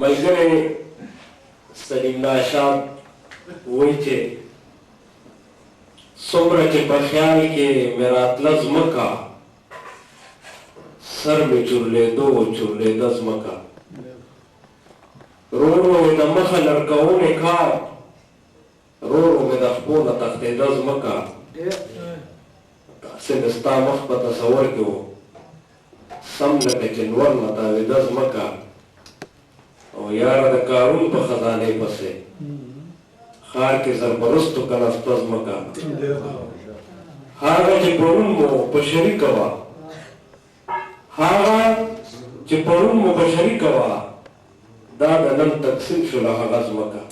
ملګری سلیم الله شاه وایي چې څومره چې په خیال کې مې راتله ځمکه سر مې چورلېدو چورلېده ځمکه رو رو مې د مخه لړکوونې کار رو رو مې د خپو نه تښتېده ځمکه داسې د ستا مخ په تصور کې و سم لکه چې نور نه تاوېده ځمکه او یاره د کارون په خزانې پسې ښار کې زرپرستو کنسته ځمکه هغه چې پرون مو په شریکه وه هغه چې پرون مو په شریکه وه دا د نن تقسیم شوله هغه ځمکه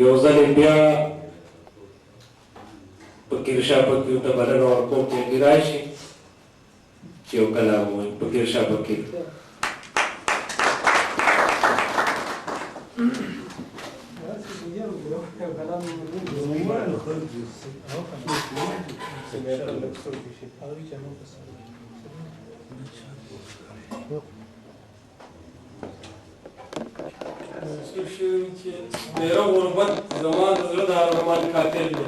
یو ځلې بیا فقیر شاه فقیر ته بلنه ورکوم چې دې راشي چې یو کلام ووایي فقیر شاه فقیر سپیره غربت زما د زړه د ارمان قاتل دی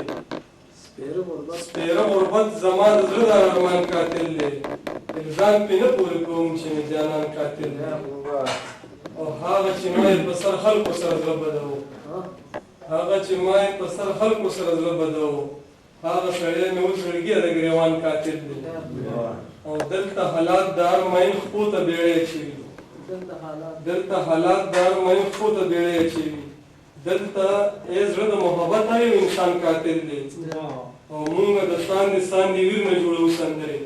سپیره غربت زما د زړه د ارمان قاتل دی الزام پې نه پورې کوم چې مې جانان قاتل دی او هغه چې ما یې په سر خلکو سره زړه بدوو هغه چې ما یې په سر خلکو سره زړه بدوو هغه سړی مې اوس زړګي د ګریوان قاتل دی او دلته حالات د هر مین خپو ته بیړۍ شوي دلته حالات د هر مین خپو ته بیړۍ شوي دلته ای زړه د محبت نه یو انسان قاتل دی او مونږ د ساندې ساندې ویر نه جوړو سندرې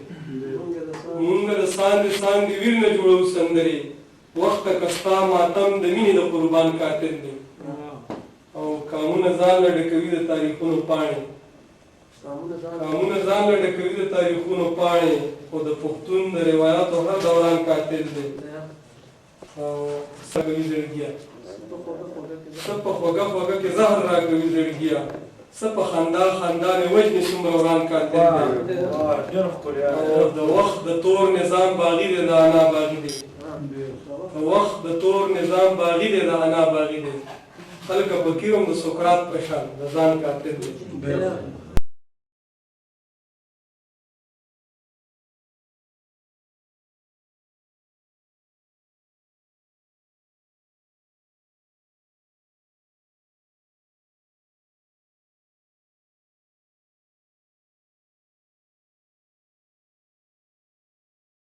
مونږ د ساندې ساندې ویر نه جوړو سندرې وخت که ستا ماتم د مینې د قربان قاتل دی او قامونه ځان له ډکوي د تاریخونو پاڼې قامونه ځان له ډکوي د تاریخونو پاڼې خو د پښتون د روایاتو هر دوران قاتل دی او څه کوي زړګیه څه په خوږه خوږه کې زهر راکوي زړګیه څه په خندا خندا مې وژنې څومره وران قاتل دی او د وخت د تور نظام باغي دی د انا باغي دی د وخت د تور نظام باغي دی د انا باغي دی خلک فقیر هم د سقراط په شان د ځان قاتل دی